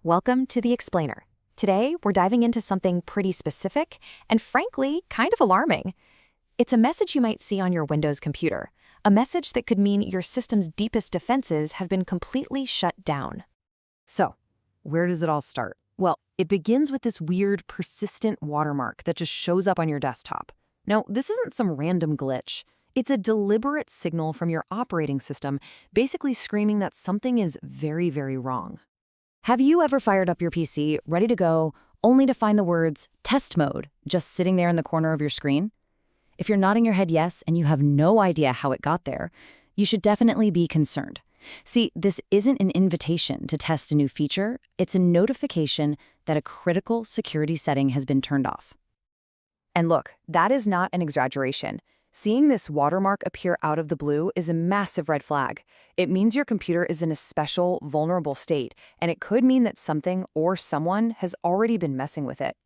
Welcome to the Explainer. Today, we're diving into something pretty specific and, frankly, kind of alarming. It's a message you might see on your Windows computer, a message that could mean your system's deepest defenses have been completely shut down. So, where does it all start? Well, it begins with this weird, persistent watermark that just shows up on your desktop. Now, this isn't some random glitch. It's a deliberate signal from your operating system, basically screaming that something is very, very wrong. Have you ever fired up your PC, ready to go, only to find the words test mode just sitting there in the corner of your screen? If you're nodding your head yes and you have no idea how it got there, you should definitely be concerned. See, this isn't an invitation to test a new feature, it's a notification that a critical security setting has been turned off. And look, that is not an exaggeration. Seeing this watermark appear out of the blue is a massive red flag. It means your computer is in a special, vulnerable state, and it could mean that something or someone has already been messing with it.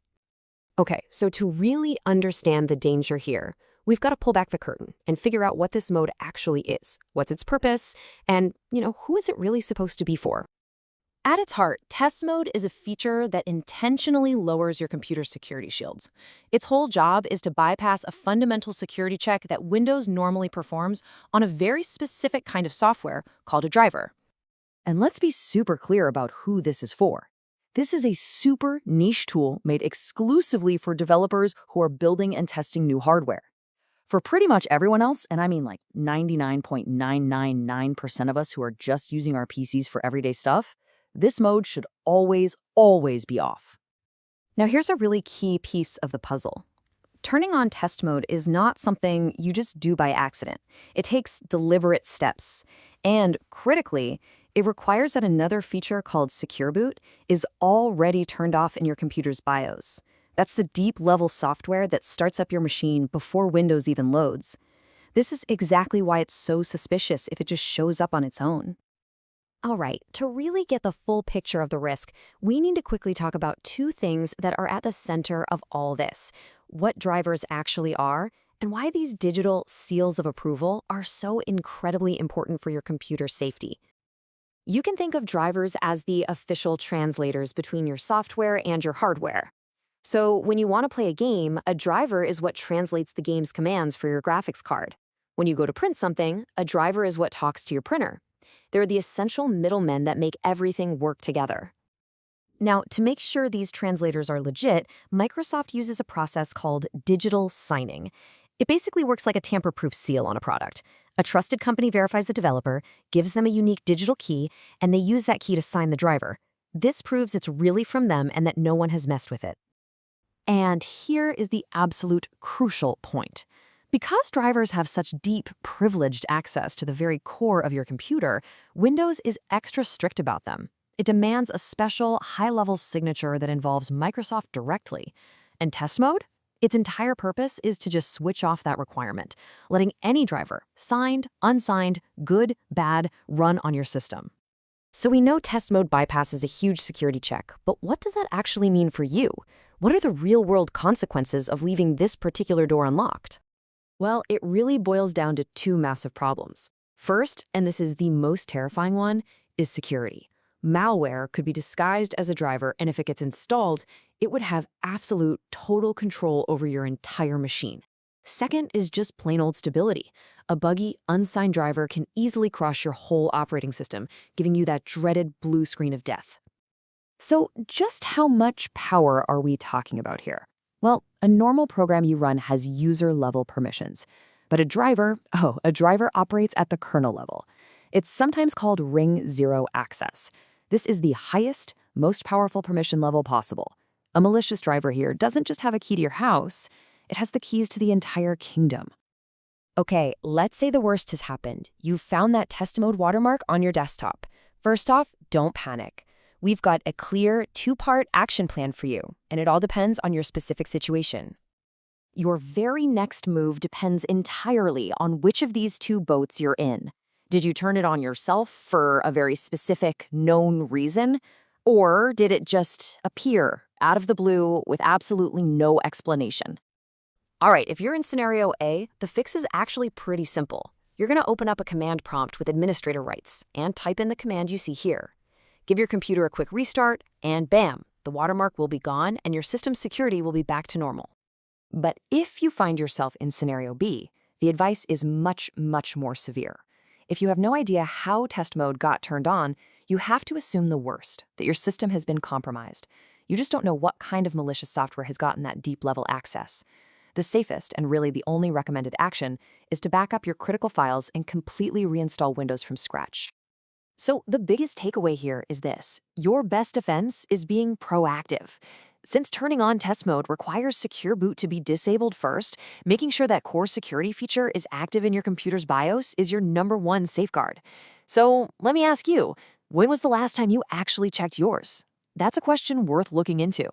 Okay, so to really understand the danger here, we've got to pull back the curtain and figure out what this mode actually is, what's its purpose, and, who is it really supposed to be for? At its heart, test mode is a feature that intentionally lowers your computer's security shields. Its whole job is to bypass a fundamental security check that Windows normally performs on a very specific kind of software called a driver. And let's be super clear about who this is for. This is a super niche tool made exclusively for developers who are building and testing new hardware. For pretty much everyone else, and I mean like 99.999% of us who are just using our PCs for everyday stuff, this mode should always be off. Now here's a really key piece of the puzzle. Turning on test mode is not something you just do by accident. It takes deliberate steps. And critically, it requires that another feature called Secure Boot is already turned off in your computer's BIOS. That's the deep-level software that starts up your machine before Windows even loads. This is exactly why it's so suspicious if it just shows up on its own. All right, to really get the full picture of the risk, we need to quickly talk about two things that are at the center of all this: what drivers actually are, and why these digital seals of approval are so incredibly important for your computer's safety. You can think of drivers as the official translators between your software and your hardware. So when you want to play a game, a driver is what translates the game's commands for your graphics card. When you go to print something, a driver is what talks to your printer. They're the essential middlemen that make everything work together. Now, to make sure these translators are legit, Microsoft uses a process called digital signing. It basically works like a tamper-proof seal on a product. A trusted company verifies the developer, gives them a unique digital key, and they use that key to sign the driver. This proves it's really from them and that no one has messed with it. And here is the absolute crucial point. Because drivers have such deep, privileged access to the very core of your computer, Windows is extra strict about them. It demands a special, high-level signature that involves Microsoft directly. And test mode? Its entire purpose is to just switch off that requirement, letting any driver, signed, unsigned, good, bad, run on your system. So we know test mode bypasses a huge security check, but what does that actually mean for you? What are the real-world consequences of leaving this particular door unlocked? Well, it really boils down to two massive problems. First, and this is the most terrifying one, is security. Malware could be disguised as a driver, and if it gets installed, it would have absolute, total control over your entire machine. Second is just plain old stability. A buggy, unsigned driver can easily crush your whole operating system, giving you that dreaded blue screen of death. So just how much power are we talking about here? Well, a normal program you run has user-level permissions, but a driver operates at the kernel level. It's sometimes called Ring 0 access. This is the highest, most powerful permission level possible. A malicious driver here doesn't just have a key to your house, it has the keys to the entire kingdom. Okay, let's say the worst has happened. You've found that test mode watermark on your desktop. First off, don't panic. We've got a clear two-part action plan for you, and it all depends on your specific situation. Your very next move depends entirely on which of these two boats you're in. Did you turn it on yourself for a very specific, known reason? Or did it just appear out of the blue with absolutely no explanation? All right, if you're in scenario A, the fix is actually pretty simple. You're going to open up a command prompt with administrator rights and type in the command you see here. Give your computer a quick restart, and bam, the watermark will be gone and your system's security will be back to normal. But if you find yourself in scenario B, the advice is much, much more severe. If you have no idea how test mode got turned on, you have to assume the worst, that your system has been compromised. You just don't know what kind of malicious software has gotten that deep-level access. The safest, and really the only recommended action, is to back up your critical files and completely reinstall Windows from scratch. So the biggest takeaway here is this: your best defense is being proactive. Since turning on test mode requires secure boot to be disabled first, making sure that core security feature is active in your computer's BIOS is your #1 safeguard. So let me ask you, when was the last time you actually checked yours? That's a question worth looking into.